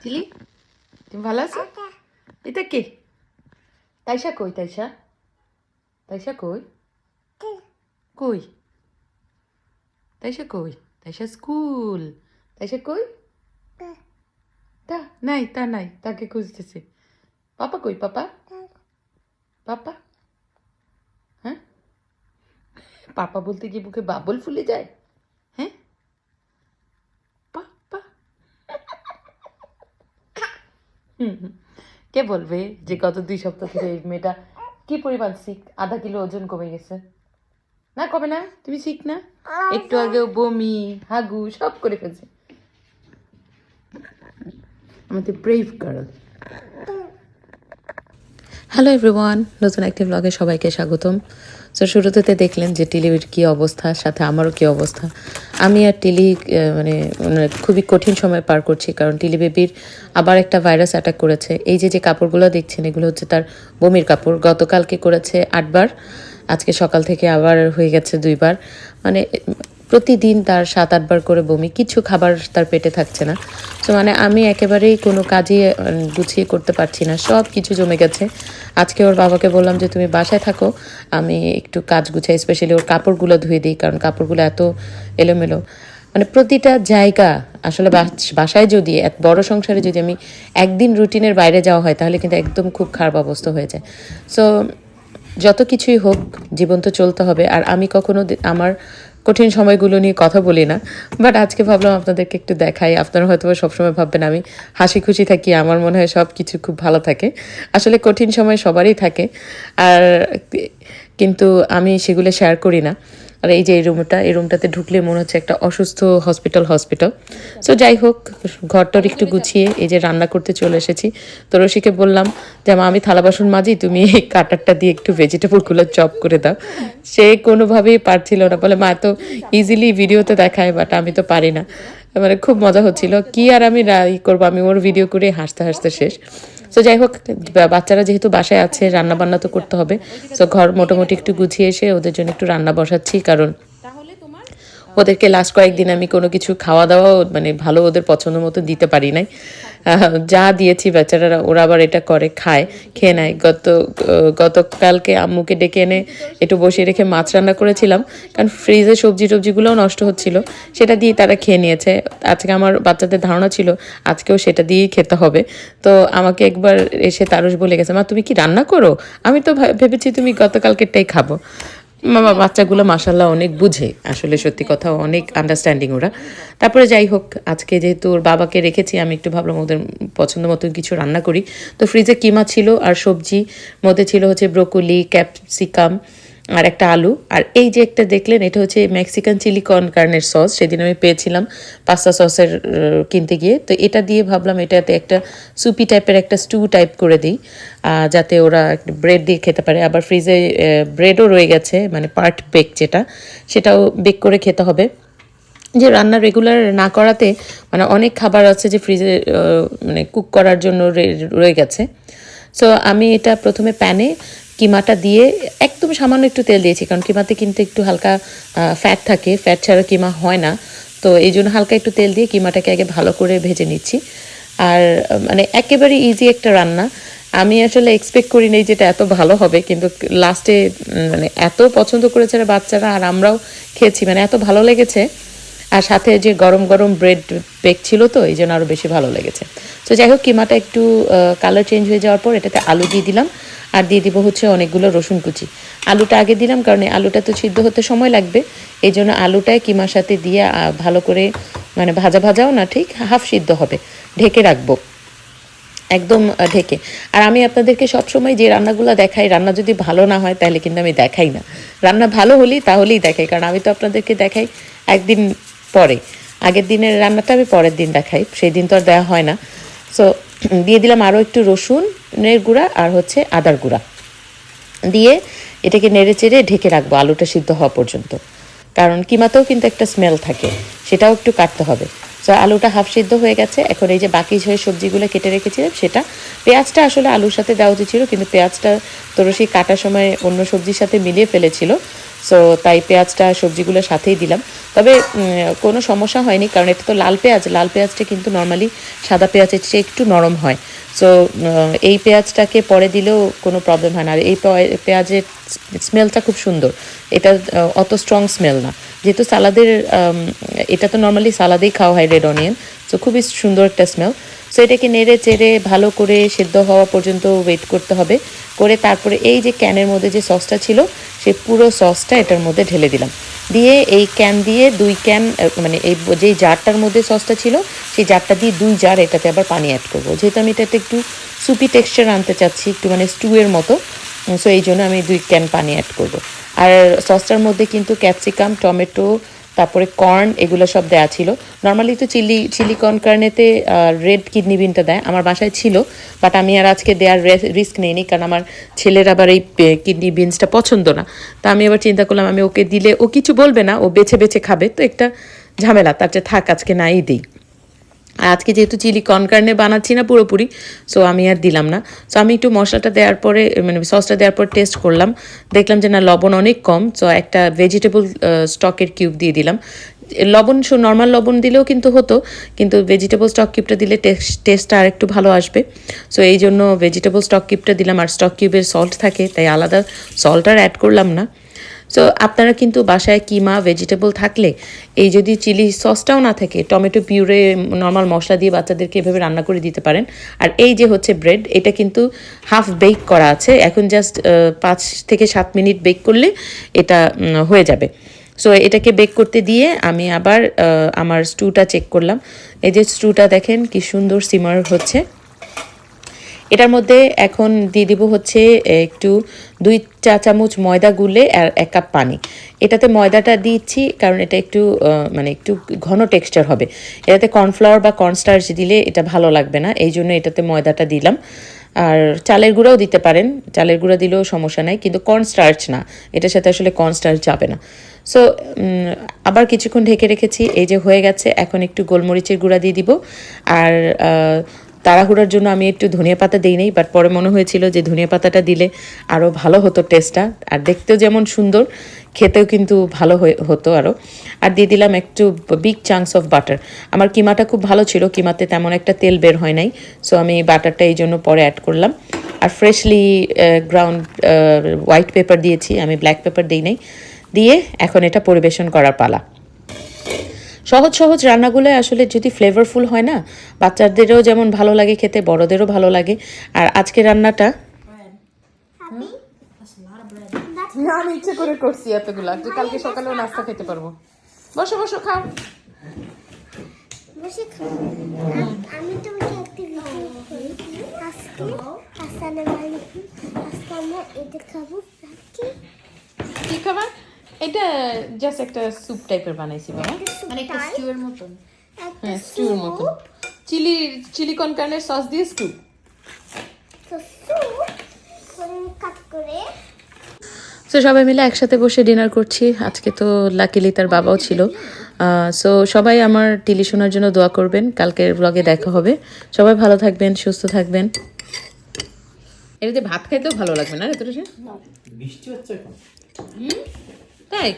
Chilli তুমি ভালো আছো? এটা কে? তাইশা কই? তাইশা তাইশা কই? কই তাইশা কই? Taisha school. তাইশা কই? তা নাই, তা নাই, তাকে খুঁজতেছে। পাপা কই? পাপা পাপা হ্যাঁ, পাপা বলতে গিয়ে বুকে বাবল ফুলে যায়। হ্যাঁ, পাপা। কে বলবে যে গত 2 সপ্তাহ ধরে এই মেয়েটা কি পরিমাণ সিক, আধা কিলো ওজন কমে গেছে? না কবে না, তুমি ঠিক না? একটু আগেও বমি হাগু সব করে ফেলছে আমাদের ব্রেভ গার্ল। হ্যালো এভরিওয়ান, নতুন একটি ব্লগে সবাইকে স্বাগতম। সো শুরুতে দেখলেন যে টিলির কী অবস্থা, সাথে আমারও কী অবস্থা। আমি আর টিলি মানে খুবই কঠিন সময় পার করছি, কারণ টিলি বেবির আবার একটা ভাইরাস অ্যাটাক করেছে। এই যে যে কাপড়গুলো দেখছেন এগুলো হচ্ছে তার বমির কাপড়। গতকালকে করেছে 8বার, আজকে সকাল থেকে আবার হয়ে গেছে 2বার। মানে প্রতিদিন তার 7-8বার করে বমি, কিছু খাবার তার পেটে থাকছে না। তো মানে আমি একেবারেই কোনো কাজই গুছিয়ে করতে পারছি না, সব কিছু জমে গেছে। আজকে ওর বাবাকে বললাম যে তুমি বাসায় থাকো, আমি একটু কাজ গুছাই, স্পেশালি ওর কাপড়গুলো ধুয়ে দিই, কারণ কাপড়গুলো এত এলোমেলো। মানে প্রতিটা জায়গা আসলে বাসায় যদি এত বড় সংসারে যদি আমি একদিন রুটিনের বাইরে যাওয়া হয় তাহলে কিন্তু একদম খুব খারাপ অবস্থা হয়ে যায়। সো যত কিছুই হোক, জীবন তো চলতে হবে। আর আমি কখনো আমার কঠিন সময়গুলো নিয়ে কথা বলি না, বাট আজকে ভাবলাম আপনাদেরকে একটু দেখাই। আপনারা হয়তো সবসময় ভাববেন আমি হাসি খুশি থাকি, আমার মনে হয় সব কিছু খুব ভালো থাকে। আসলে কঠিন সময় সবারই থাকে, আর কিন্তু আমি সেগুলো শেয়ার করি না। আর এই যে এই রুমটাতে ঢুকলে মনে হচ্ছে একটা অসুস্থ হসপিটাল। সো যাই হোক, ঘরটার একটু গুছিয়ে এই যে রান্না করতে চলে এসেছি। তো রশিকে বললাম যে মা আমি থালা বাসন মাজি, তুমি এই কাটারটা দিয়ে একটু ভেজিটেবলগুলো চপ করে দাও। সে কোনোভাবেই পারছিল না, বলে মা তো ইজিলি ভিডিওতে দেখায়, বাট আমি তো পারি না। মানে খুব মজা হচ্ছিল, কি আর আমি ই করবো, আমি ওর ভিডিও করে হাসতে হাসতে শেষ। সো যাই হোক, বাচ্চারা যেহেতু বাসায় আছে রান্না বান্না তো করতে হবে। সো ঘর মোটামুটি একটু গুছিয়ে এসে ওদের জন্য একটু রান্না বসাচ্ছি, কারণ ওদেরকে লাস্ট কয়েকদিন আমি কোনো কিছু খাওয়া দাওয়াও মানে ভালো ওদের পছন্দ মতো দিতে পারি নাই। যা দিয়েছি বেচারারা ওরা আবার এটা করে, খেয়ে নেয়। গতকালকে আম্মুকে ডেকে এনে একটু বসিয়ে রেখে মাছ রান্না করেছিলাম, কারণ ফ্রিজে সবজিগুলোও নষ্ট হচ্ছিল, সেটা দিয়ে তারা খেয়ে নিয়েছে। আজকে আমার বাচ্চাদের ধারণা ছিল আজকেও সেটা দিয়েই খেতে হবে। তো আমাকে একবার এসে তারস বলে গেছে, মা তুমি কি রান্না করো? আমি তো ভেবেছি তুমি গতকালকেরটাই খাবো। বাচ্চাগুলো মাশাল্লাহ অনেক বুঝে, আসলে সত্যি কথা অনেক আন্ডারস্ট্যান্ডিং ওরা। তারপরে যাই হোক, আজকে যেহেতু ওর বাবাকে রেখেছি আমি একটু ভাবলাম ওদের পছন্দ মতো কিছু রান্না করি। তো ফ্রিজে কিমা ছিল, আর সবজি মধ্যে ছিল হচ্ছে ব্রোকলি, ক্যাপসিকাম আর একটা আলু। আর এই যে একটা দেখলেন এটা হচ্ছে মেক্সিকান চিলি কর্ন কার্নের সস, সেদিন আমি পেয়েছিলাম পাস্তা সসের কিনতে গিয়ে। তো এটা দিয়ে ভাবলাম এটাতে একটা সুপি টাইপের একটা স্টু টাইপ করে দিই, যাতে ওরা ব্রেড দিয়ে খেতে পারে। আবার ফ্রিজে ব্রেডও রয়ে গেছে, মানে পার্ট বেক যেটা, সেটাও বেক করে খেতে হবে। যে রান্না রেগুলার না করাতে মানে অনেক খাবার আছে যে ফ্রিজে মানে কুক করার জন্য রয়ে গেছে। সো আমি এটা প্রথমে প্যানে কিমাটা দিয়ে একদম সামান্য একটু তেল দিয়েছি, কারণ কিমাতে কিন্তু একটু হালকা ফ্যাট থাকে, ফ্যাট ছাড়া কিমা হয় না। তো এই জন্য হালকা একটু তেল দিয়ে কিমাটাকে আগে ভালো করে ভেজে নিচ্ছি। আর মানে একেবারে ইজি একটা রান্না। আমি আসলে এক্সপেক্ট করি নাই যেটা এত ভালো হবে, কিন্তু লাস্টে মানে এত পছন্দ করেছে বাচ্চারা, আর আমরাও খেয়েছি, মানে এত ভালো লেগেছে। আর সাথে যে গরম গরম ব্রেড বেক ছিল, তো এই জন্য আরও বেশি ভালো লেগেছে। তো যাই হোক, কিমাটা একটু কালার চেঞ্জ হয়ে যাওয়ার পর এটাতে আলু দিয়ে দিলাম, আর দিয়ে দিব হচ্ছে অনেকগুলো রসুন কুচি। আলুটা আগে দিলাম কারণ আলুটা তো সিদ্ধ হতে সময় লাগবে, এই জন্য আলুটাই কিমার সাথে দিয়ে ভালো করে মানে ভাজাও না, ঠিক হাফ সিদ্ধ হবে, ঢেকে রাখবো একদম ঢেকে। আর আমি আপনাদেরকে সবসময় যে রান্নাগুলো দেখাই, রান্না যদি ভালো না হয় তাহলে কিন্তু আমি দেখাই না, রান্না ভালো তাহলেই দেখাই, কারণ আমি তো আপনাদেরকে দেখাই একদিন পরে, আগের দিনের রান্নাটা আমি পরের দিন দেখাই, সেই দিন তো আর দেওয়া হয় না। সো দিয়ে দিলাম আরও একটু রসুনের গুঁড়া আর হচ্ছে আদার গুঁড়া দিয়ে এটাকে নেড়ে চেড়ে ঢেকে রাখবো আলুটা সিদ্ধ হওয়া পর্যন্ত, কারণ কিমাতেও কিন্তু একটা স্মেল থাকে, সেটাও একটু কাটতে হবে। সো আলুটা হাফ সিদ্ধ হয়ে গেছে, এখন এই যে বাকি যে সবজিগুলো কেটে রেখেছিলাম সেটা, পেঁয়াজটা আসলে আলুর সাথে দেওয়া উচিত ছিল, কিন্তু পেঁয়াজটা তোরসি কাটার সময় অন্য সবজির সাথে মিলিয়ে ফেলেছিল। সো তাই পেঁয়াজটা সবজিগুলোর সাথেই দিলাম। তবে কোনো সমস্যা হয়নি, কারণ এটা তো লাল পেঁয়াজটা কিন্তু নর্মালি সাদা পেঁয়াজের চেয়ে একটু নরম হয়। সো এই পেঁয়াজটাকে পরে দিলেও কোনো প্রবলেম হয় না। আর এই পেঁয়াজের স্মেলটা খুব সুন্দর, এটা অত স্ট্রং স্মেল না, যেহেতু সালাদের এটা তো নর্মালি সালাদেই খাওয়া হয় রেড অনিয়ন, সো খুবই সুন্দর একটা স্মেল। সো এটাকে নেড়ে চেড়ে ভালো করে সেদ্ধ হওয়া পর্যন্ত ওয়েট করতে হবে, করে তারপরে এই যে ক্যানের মধ্যে যে সসটা ছিল সেই পুরো সসটা এটার মধ্যে ঢেলে দিলাম, দিয়ে এই ক্যান দিয়ে 2 ক্যান মানে এই যেই জারটার মধ্যে সসটা ছিল সেই জারটা দিয়ে 2 জার এটাতে আবার পানি অ্যাড করবো, যেহেতু আমি এটাতে একটু সুপি টেক্সচার আনতে চাচ্ছি, একটু মানে স্টুয়ের মতো। সো এই জন্য আমি 2 ক্যান পানি অ্যাড করব। আর সসটার মধ্যে কিন্তু ক্যাপসিকাম, টমেটো, তারপরে কর্ন এগুলো সব দেওয়া ছিল। নর্মালি তো চিলি কর্নেতে রেড কিডনি বিনটা দেয়, আমার বাসায় ছিল, বাট আমি আর আজকে দেওয়ার রিস্ক নিইনি, কারণ আমার ছেলের আবার এই কিডনি বিনসটা পছন্দ না। তা আমি আবার চিন্তা করলাম আমি ওকে দিলে ও কিছু বলবে না, ও বেছে বেছে খাবে, তো একটা ঝামেলা, তার চেয়ে থাক আজকে নাই দিই। আর আজকে যেহেতু চিলি কর্নে বানাচ্ছি না পুরোপুরি, সো আমি আর দিলাম না। সো আমি একটু মশলাটা দেওয়ার পরে মানে সসটা দেওয়ার পর টেস্ট করলাম, দেখলাম যে না লবণ অনেক কম, সো একটা ভেজিটেবল স্টকের কিউব দিয়ে দিলাম। লবণ নর্মাল লবণ দিলেও কিন্তু হতো, কিন্তু ভেজিটেবল স্টক কিউবটা দিলে টেস্টটা আর একটু ভালো আসবে। সো এই জন্য ভেজিটেবল স্টক কিউবটা দিলাম, আর স্টক কিউবের সল্ট থাকে তাই আলাদা সল্ট আর অ্যাড করলাম না। সো আপনারা কিন্তু বাসায় কিমা ভেজিটেবল থাকলে এই যদি চিলি সসটাও না থাকে, টমেটো পিউরে নর্মাল মশলা দিয়ে বাচ্চাদেরকে এভাবে রান্না করে দিতে পারেন। আর এই যে হচ্ছে ব্রেড, এটা কিন্তু হাফ বেক করা আছে, এখন জাস্ট 5 থেকে 7 মিনিট বেক করলে এটা হয়ে যাবে। সো এটাকে বেক করতে দিয়ে আমি আবার আমার স্টুটা চেক করলাম। এই যে স্টুটা দেখেন কি সুন্দর সিমার হচ্ছে। এটার মধ্যে এখন দিয়ে দিব হচ্ছে একটু 2 চা চামচ ময়দা গুলে আর 1 কাপ পানি। এটাতে ময়দাটা দিচ্ছি কারণ এটা একটু মানে একটু ঘন টেক্সচার হবে। এটাতে কর্নফ্লাওয়ার বা কর্নস্টার্চ দিলে এটা ভালো লাগবে না, এই জন্য এটাতে ময়দাটা দিলাম। আর চালের গুঁড়াও দিতে পারেন, চালের গুঁড়া দিলেও সমস্যা নাই, কিন্তু কর্নস্টার্চ না, এটার সাথে আসলে কর্নস্টার্চ যাবে না। সো আবার কিছুক্ষণ ঢেকে রেখেছি, এই যে হয়ে গেছে। এখন একটু গোলমরিচের গুঁড়া দিয়ে দিব, আর তাড়াহুড়ার জন্য আমি একটু ধনিয়া পাতা দিই নাই, বাট পরে মনে হয়েছিল যে ধনিয়া পাতাটা দিলে আরও ভালো হতো টেস্টটা, আর দেখতেও যেমন সুন্দর, খেতেও কিন্তু ভালো হতো আরও। আর দিয়ে দিলাম একটু বিগ চাংস অফ বাটার। আমার কিমাটা খুব ভালো ছিল, কিমাতে তেমন একটা তেল বের হয় নাই, সো আমি বাটারটা এই জন্য পরে অ্যাড করলাম। আর ফ্রেশলি গ্রাউন্ড হোয়াইট পেপার দিয়েছি, আমি ব্ল্যাক পেপার দিই নাই। দিয়ে এখন এটা পরিবেশন করার পালা। সহজ সহজ রান্নাগুলো আসলে যদি ফ্লেভারফুল হয় না, বাচ্চাদেরও যেমন ভালো লাগে খেতে, বড়দেরও ভালো লাগে। আর আজকে রান্নাটা আমি ইচ্ছে করে করছি এতগুলা, তুই কালকে সকালেও নাস্তা খেতে পারবো। বসো বসো খাও। আমি তোমাকে একটা ভিডিও করি আজকে। আসসালামু আলাইকুম। আজকে আমরা এটা খাবো। কি খাবার? এটা জাস্ট একটা স্যুপ টাইপের বানাইছি বাবা, মানে একটা স্টিউর মতন। হ্যাঁ স্টুর মতো, চিলি কর্ন কার্নের সস দিয়ে স্টু। তো স্যুপ কাট করে সো সবাই মিলে একসাথে বসে ডিনার করছি। আজকে তো লাকিলি তার বাবাও ছিল। সো সবাই আমার টিলি শোনার জন্য দোয়া করবেন। কালকের ব্লগে দেখা হবে। সবাই ভালো থাকবেন, সুস্থ থাকবেন। এটাতে ভাত খাইতেও ভালো লাগবে না রে তোর? বৃষ্টি হচ্ছে এখন। তাই